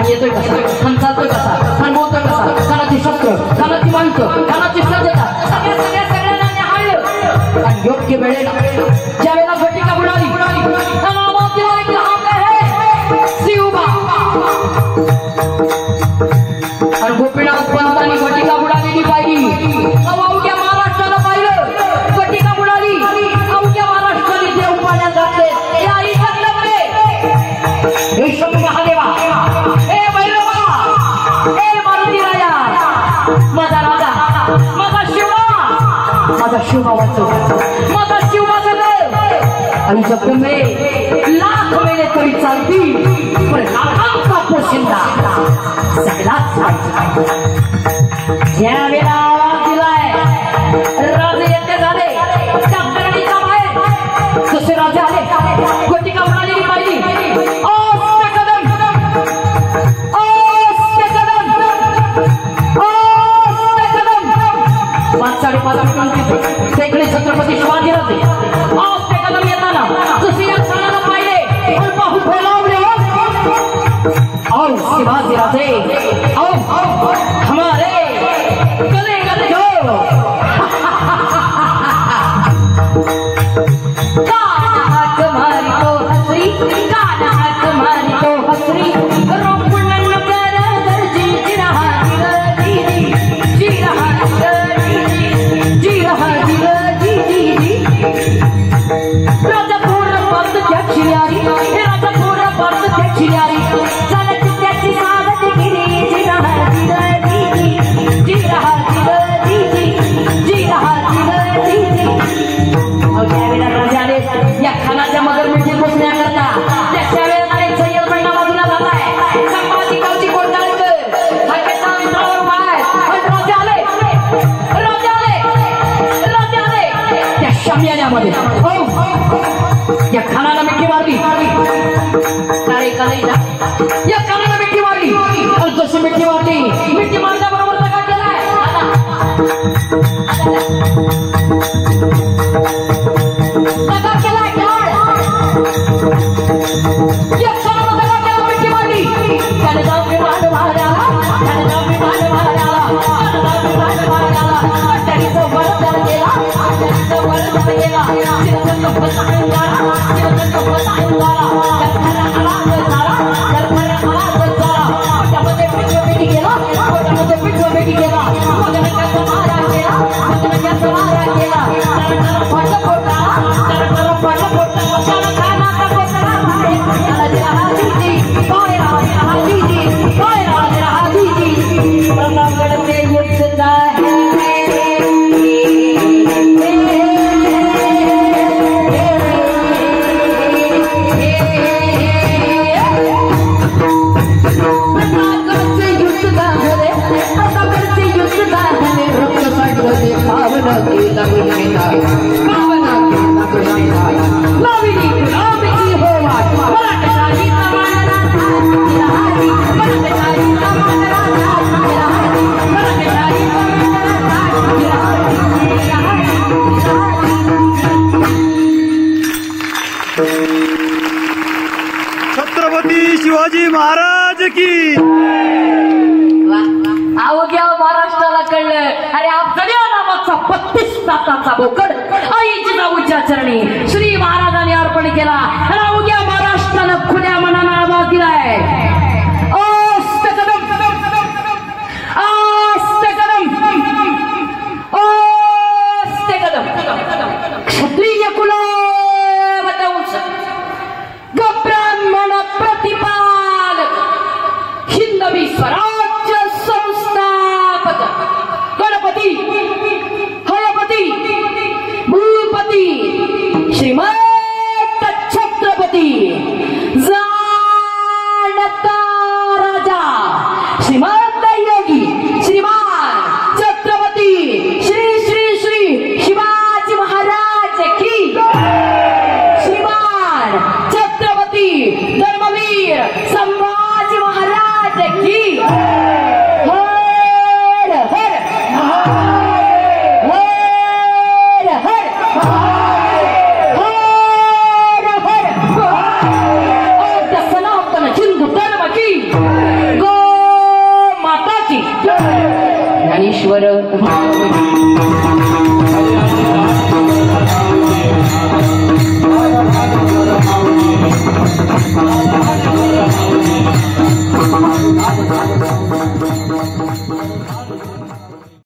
येतोय कसा, खान चालतोय कसा, खान बोलतोय कसा, खानाची शस्त्र, खानाची माणसं, खानाची सज्जता सगळ्यांना निहाळलं आणि योग्य वेळेला ज्यावेळेला घटिका बुडाली आणि गोपीनाथ पंतांनी घटिका बुडालेली पाहिली. अवघ्या महाराष्ट्राला पाहिलं घटिका बुडाली, अवघ्या महाराष्ट्राने देव पाण्यात घातले. महादेवा हे भैरवा हे मारुती राजा माझा राजा माझा शिवा वाचव माझा शिव वाचव आणि जगदंबे लाख मेले तरी चालतील पण लाखांचा पोशिंदा सगळाच ज्या वेळेला आवाज दिलाय राजे येते झाले डॉक्टरांच्या बाहेर जसे राजे आले घटिका म्हणाली पाहिली सैकडे छत्रपती शिवाजीराजे आज ते कदम येताना जसे या सणाला पाहिले पण पाहू फैलावले और शिवाजीराजे हमारे गले गले जो कान हाथ मारी तो हसरी कान हाथ मारी तो हसरी रोपणन कर जी रहा जी रहा राजा पूर्ण पद दक्षिणारी राजा पूर्ण पद दक्षिणारी चलत त्याची सावध गिरी जी रहा जी रहा जी और त्यावेळेला राजाने या खानाच्या मगर मिठी पोचण्याकरता त्याच्या वेळेला सय्यद महिना बाजूला झालाय संभाजी गावची कोंडाळकर हाकेचा मित्रावर माय राजा आले त्या शामियानामध्ये या खानाला मिठी मारली सारे कलेजा या खानाला मिठी मारली आणि जशी मिठी मारली मिठी मारल्याबरोबर काय केलाय या खानाला दगा केला मिठी मारली त्याने जाऊन विमान मारायला अट्टाडीचं वरदान केला पिठवपेटी केला केला मग नंग्याचा मारा केला मग नंग्याचा मारा केला फट फोडला फट फोडला कशाला खानाचा कोसळा त्याला दिला हाजीजी काय हाजीजी काय हाजीजी प्रतापगडचे युद्ध आहे छत्रपती शिवाजी महाराज की अवघ्या महाराष्ट्राला कळलं अरे आपल्या नावाचा 32 तासाचा बोकड आई जिजाऊच्या चरणी श्री महाराजांनी अर्पण केला आणि अवघ्या महाराष्ट्रानं खुल्या मनानं आवाज दिलाय अस्ते कदम अस्ते कदम अस्ते कदम क्षत्रिय कुलवंश ब्राह्मण प्रतिपालक हिंदवी स्वराज्य संस्थापक गणपती हयपती भूपती श्रीमंत छत्रपती जाणता राजा श्रीमंत योगी श्रीमान छत्रपती श्री श्री श्री शिवाजी महाराज की श्रीमान छत्रपती धर्मवीर संभाजी महाराज की हर हर हर हर हर हर सनातन हिंदू धर्म की गो माता की ज्ञानेश्वर महाराज